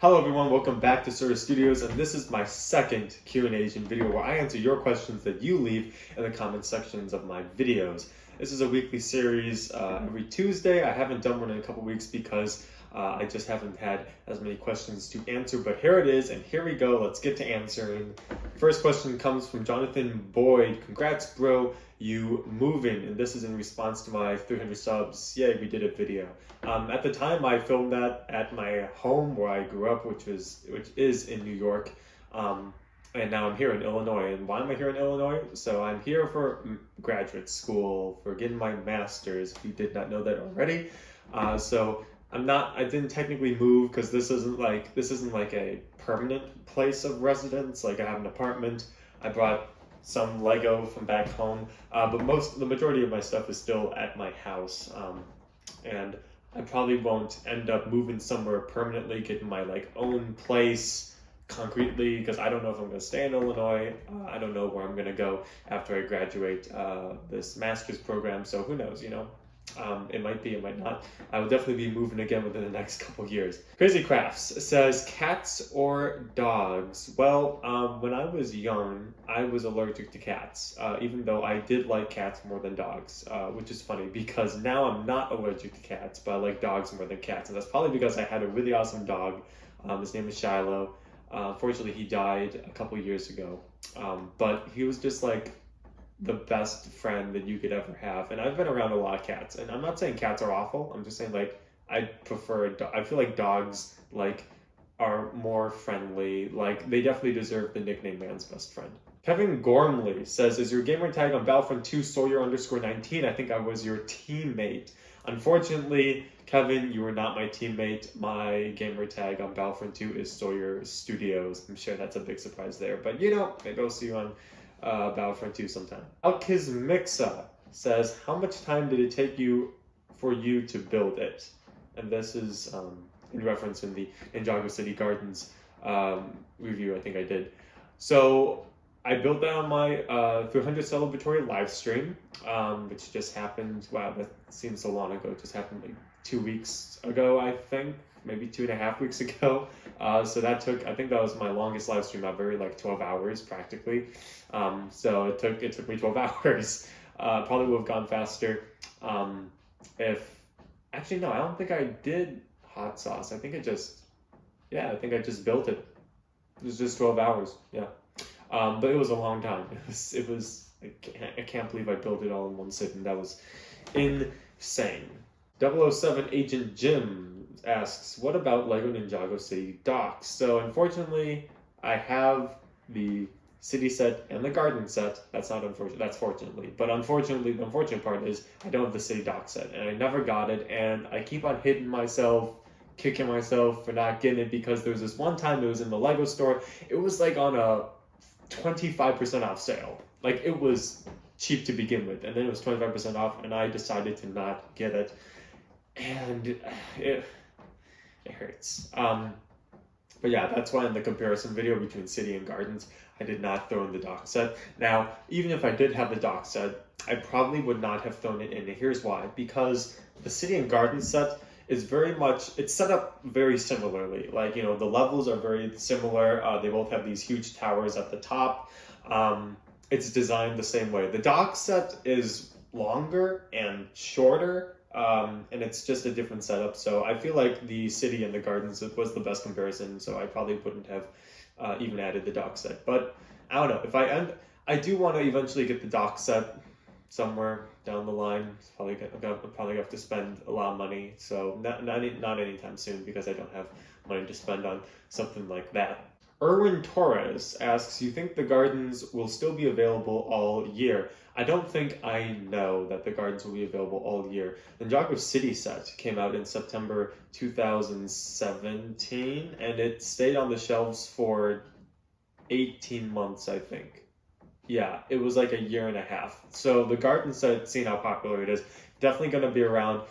Hello everyone, welcome back to Sawyer Studios, and this is my second Q&ASIAN video where I answer your questions that you leave in the comment sections of my videos. This is a weekly series every Tuesday. I haven't done one in a couple weeks because I just haven't had as many questions to answer, but here it is, and here we go. Let's get to answering. First question comes from Jonathan Boyd. Congrats, bro, you moving, and this is in response to my 300 subs. Yay, we did a video. At the time, I filmed that at my home where I grew up, which is in New York, and now I'm here in Illinois. And why am I here in Illinois? So I'm here for graduate school, for getting my master's, if you did not know that already. So I didn't technically move because this isn't like a permanent place of residence. Like I have an apartment. I brought some Lego from back home, but the majority of my stuff is still at my house. And I probably won't end up moving somewhere permanently, getting my own place concretely, because I don't know if I'm going to stay in Illinois. I don't know where I'm going to go after I graduate this master's program, so who knows, you know? It might be, it might not. I will definitely be moving again within the next couple years. Crazy Crafts says, cats or dogs? Well, when I was young, I was allergic to cats, even though I did like cats more than dogs, which is funny because now I'm not allergic to cats, but I like dogs more than cats. And that's probably because I had a really awesome dog. His name is Shiloh. Fortunately, he died a couple years ago, but he was just like the best friend that you could ever have. And I've been around a lot of cats, and I'm not saying cats are awful. I'm just saying I feel like dogs are more friendly. Like they definitely deserve the nickname man's best friend. Kevin Gormley says, is your gamer tag on Battlefront 2 Sawyer_19? I think I was your teammate. Unfortunately, Kevin, you were not my teammate. My gamer tag on Battlefront 2 is Sawyer Studios. I'm sure that's a big surprise there, but you know, maybe I'll see you on Battlefront 2 sometime. Alkizmixa says, how much time did it take for you to build it? And this is in reference in the Ninjago City Gardens review I think I did. So I built that on my 300 celebratory live stream, which just happened, wow, that seems so long ago. It just happened like 2 weeks ago, I think, maybe 2.5 weeks ago. So that I think that was my longest live stream ever, like 12 hours practically. So it took me 12 hours. Probably would have gone faster actually no, I don't think I did hot sauce. I think I just built it. It was just 12 hours, yeah. But it was a long time. I can't believe I built it all in one sitting. That was insane. 007 Agent Jim asks, what about Lego Ninjago City Docks? So unfortunately, I have the city set and the garden set. That's not unfortunate, that's fortunately. But unfortunately, the unfortunate part is I don't have the city dock set, and I never got it, and I keep on hitting myself, kicking myself for not getting it, because there was this one time it was in the Lego store. It was like on a 25% off sale. Like it was cheap to begin with, and then it was 25% off, and I decided to not get it, and it hurts. But yeah, that's why in the comparison video between City and Gardens, I did not throw in the dock set. Now, even if I did have the dock set, I probably would not have thrown it in. And here's why. Because the City and Gardens set is it's set up very similarly. Like, you know, the levels are very similar. They both have these huge towers at the top. It's designed the same way. The dock set is longer and shorter, and it's just a different setup. So I feel like the City and the Gardens was the best comparison, so I probably wouldn't have even added the dock set. But I don't know, I do want to eventually get the dock set somewhere down the line. Probably have to spend a lot of money, so not anytime soon, because I don't have money to spend on something like that. Erwin Torres asks, you think the gardens will still be available all year? I don't think I know that the gardens will be available all year. The Ninjago City set came out in September 2017, and it stayed on the shelves for 18 months, I think. Yeah, it was like a year and a half. So the garden set, seeing how popular it is, definitely going to be around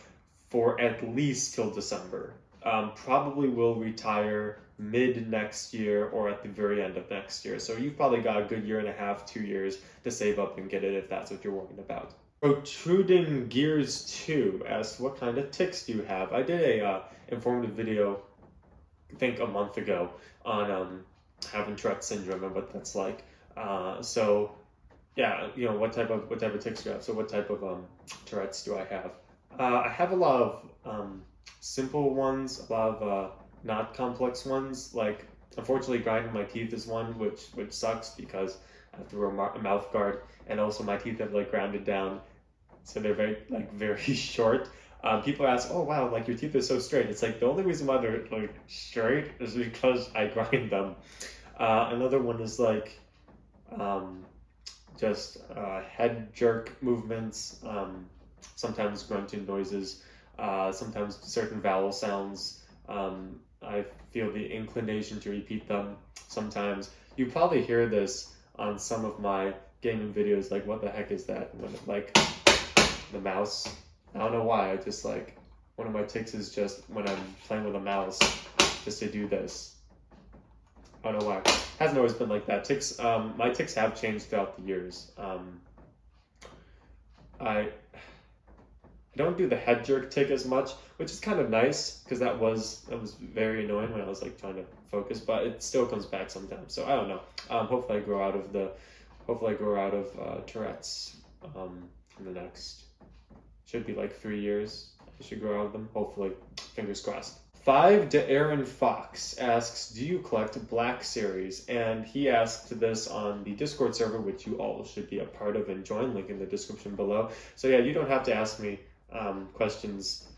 for at least till December. Probably will retire mid next year or at the very end of next year. So you've probably got a good year and a half, 2 years to save up and get it if that's what you're worrying about. Protruding Gears 2 asks, what kind of ticks do you have? I did a informative video think a month ago on having Tourette's syndrome and what that's like. So yeah, what type of tics do you have? So what type of Tourette's do I have? I have a lot of simple ones, a lot of not complex ones. Like, unfortunately, grinding my teeth is one, which sucks because I have to wear a mouth guard, and also my teeth have like grounded down, so they're very short. People ask, "Oh wow, like your teeth are so straight." It's like the only reason why they're like straight is because I grind them. Another one is like just head jerk movements, sometimes grunting noises, sometimes certain vowel sounds. I feel the inclination to repeat them sometimes. You probably hear this on some of my gaming videos, like what the heck is that? When like the mouse. I don't know why. I just like one of my tics is just when I'm playing with a mouse, just to do this. I don't know why. It hasn't always been like that. Tics. My tics have changed throughout the years. I don't do the head jerk tic as much, which is kind of nice because that was very annoying when I was like trying to focus, but it still comes back sometimes. So I don't know. Hopefully I grow out of Tourette's in the next, should be like 3 years. I should grow out of them. Hopefully, fingers crossed. 5 to Aaron Fox asks, do you collect Black Series? And he asked this on the Discord server, which you all should be a part of and join, link in the description below. So yeah, you don't have to ask me questions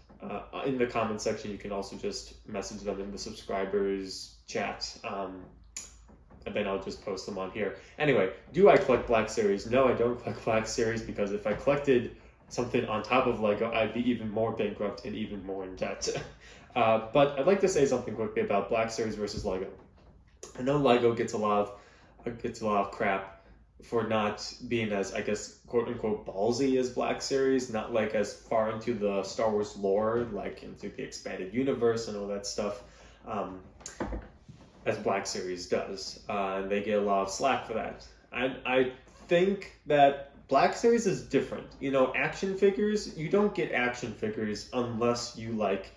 in the comment section. You can also just message them in the subscribers chat, and then I'll just post them on here. Anyway, do I collect Black Series? No, I don't collect Black Series, because if I collected something on top of Lego, I'd be even more bankrupt and even more in debt. But I'd like to say something quickly about Black Series versus Lego. I know Lego gets a lot of crap for not being as, I guess, quote unquote ballsy as Black Series, not like as far into the Star Wars lore, like into the expanded universe and all that stuff, as Black Series does. And they get a lot of slack for that. I think that Black Series is different. Action figures, you don't get action figures unless you like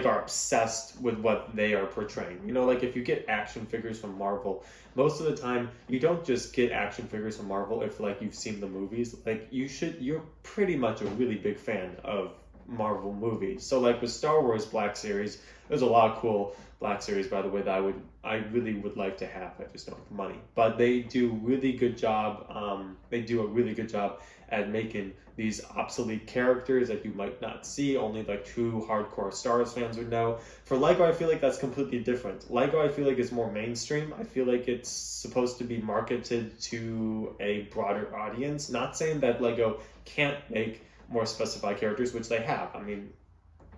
are obsessed with what they are portraying. Like if you get action figures from Marvel, most of the time you don't just get action figures from Marvel if like you've seen the movies. Like you're pretty much a really big fan of Marvel movies. So like with Star Wars Black Series, there's a lot of cool Black Series, by the way, that I really would like to have. I just don't have the money. But they do really good job. They do a really good job at making these obsolete characters that you might not see. Only like true hardcore Star Wars fans would know. For Lego, I feel like that's completely different. Lego, I feel like is more mainstream. I feel like it's supposed to be marketed to a broader audience. Not saying that Lego can't make more specified characters, which they have. I mean,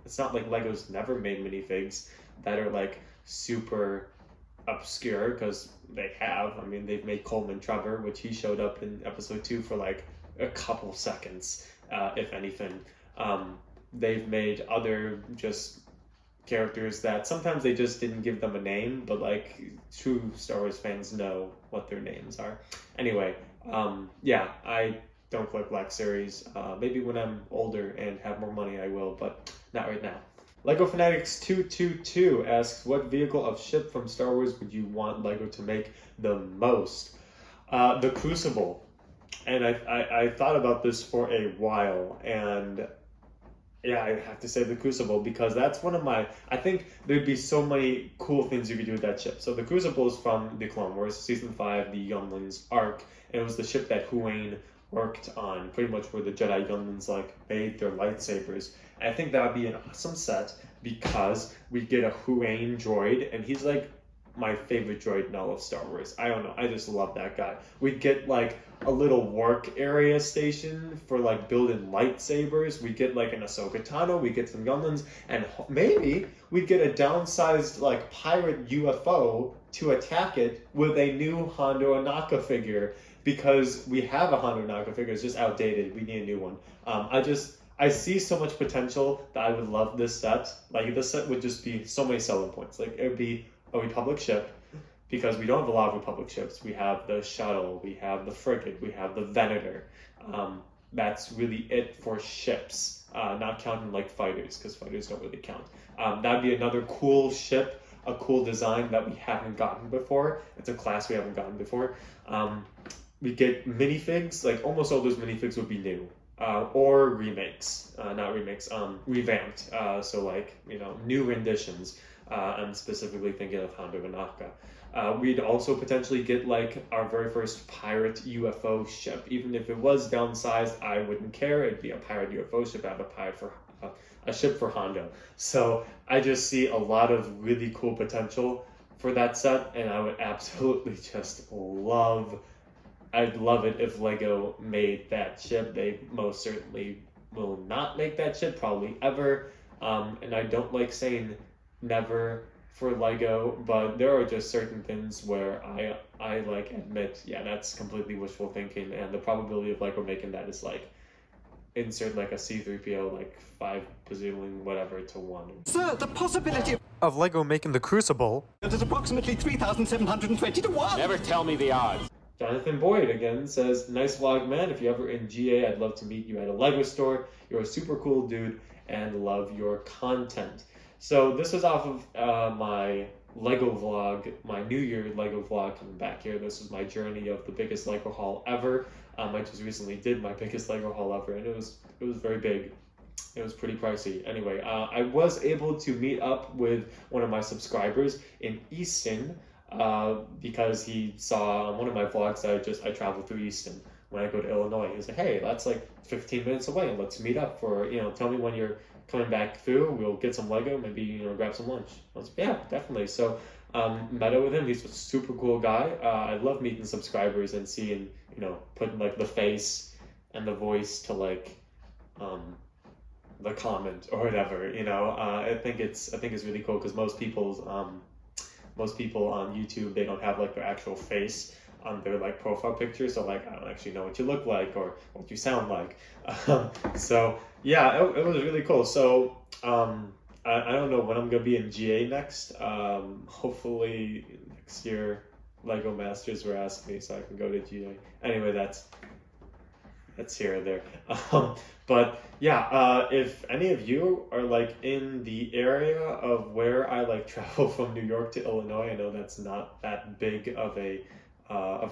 it's not like Lego's never made minifigs that are like super obscure, because they have. I mean, they've made Coleman Trevor, which he showed up in episode 2 for like a couple seconds, if anything. They've made other just characters that sometimes they just didn't give them a name, but like true Star Wars fans know what their names are. Anyway, yeah, I don't collect Black Series. Maybe when I'm older and have more money I will, but not right now. Lego Fanatics 222 asks, what vehicle of ship from Star Wars would you want Lego to make the most? The Crucible. And I thought about this for a while, and yeah, I have to say the Crucible, because that's one of my, I think there'd be so many cool things you could do with that ship. So the Crucible is from the Clone Wars, Season 5, the Younglings arc, and it was the ship that Huane worked on, pretty much where the Jedi Younglings like made their lightsabers. And I think that would be an awesome set, because we get a Huane droid, and he's like my favorite droid in all of Star Wars. I don't know, I just love that guy. We'd get like a little work area station for like building lightsabers. We get like an Ahsoka Tano, we get some younglings, and maybe we'd get a downsized like pirate UFO to attack it with a new Hondo Anaka figure, because we have a Hondo Anaka figure, it's just outdated. We need a new one. I see so much potential that I would love this set. Like this set would just be so many selling points. Like it would be a Republic ship, because we don't have a lot of Republic ships. We have the shuttle, we have the frigate, we have the Venator. that's really it for ships, not counting like fighters, because fighters don't really count. That'd be another cool ship, a cool design that we haven't gotten before. It's a class we haven't gotten before. We get minifigs, like almost all those minifigs would be new. Or remakes, not remakes, revamped. So like, new renditions. I'm specifically thinking of Hondo Vanaka. We'd also potentially get like our very first pirate UFO ship. Even if it was downsized, I wouldn't care. It'd be a pirate UFO ship. I have a ship for Hondo. So I just see a lot of really cool potential for that set, and I would absolutely just I'd love it if LEGO made that ship. They most certainly will not make that ship, probably ever. And I don't like saying never for LEGO, but there are just certain things where I like admit, yeah, that's completely wishful thinking, and the probability of LEGO making that is like, insert like a C-3PO, like 5 bazillion whatever to 1. Sir, the possibility of LEGO making the Crucible is approximately 3,720 to 1. Never tell me the odds. Jonathan Boyd again says, nice vlog, man. If you're ever in GA, I'd love to meet you at a LEGO store. You're a super cool dude and love your content. So this was off of my LEGO vlog, my New Year LEGO vlog coming back here. This was my journey of the biggest LEGO haul ever. I just recently did my biggest LEGO haul ever, and it was very big. It was pretty pricey. Anyway, I was able to meet up with one of my subscribers in Easton, because he saw on one of my vlogs that I travel through Easton when I go to Illinois. He was like, hey, that's like 15 minutes away, let's meet up for, tell me when you're coming back through, we'll get some LEGO, maybe, grab some lunch. I was like, yeah, definitely. So met up with him. He's a super cool guy. I love meeting subscribers and seeing, putting like the face and the voice to like the comment or whatever, I think it's really cool, because most people on YouTube, they don't have like their actual face on their like profile picture, so like I don't actually know what you look like or what you sound like. So yeah, it was really cool. So I don't know when I'm gonna be in GA next. Hopefully next year. LEGO Masters were asking me so I can go to GA. Anyway, that's here or there. But yeah, if any of you are like in the area of where I like travel from New York to Illinois, I know that's not that big of a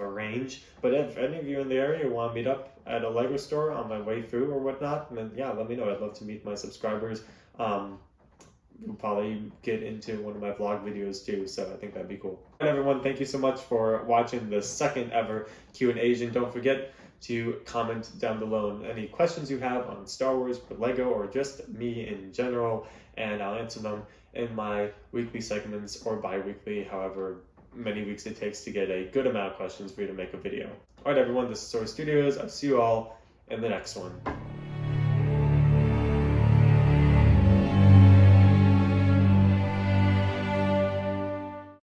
range, but if any of you in the area want to meet up at a LEGO store on my way through or whatnot, then yeah, let me know. I'd love to meet my subscribers. We'll probably get into one of my vlog videos too, so I think that'd be cool. And everyone, thank you so much for watching the second ever Q&ASIAN. Don't forget to comment down below any questions you have on Star Wars or LEGO or just me in general, and I'll answer them in my weekly segments or bi-weekly, however many weeks it takes to get a good amount of questions for you to make a video. Alright everyone, this is Sawyer Studios. I'll see you all in the next one.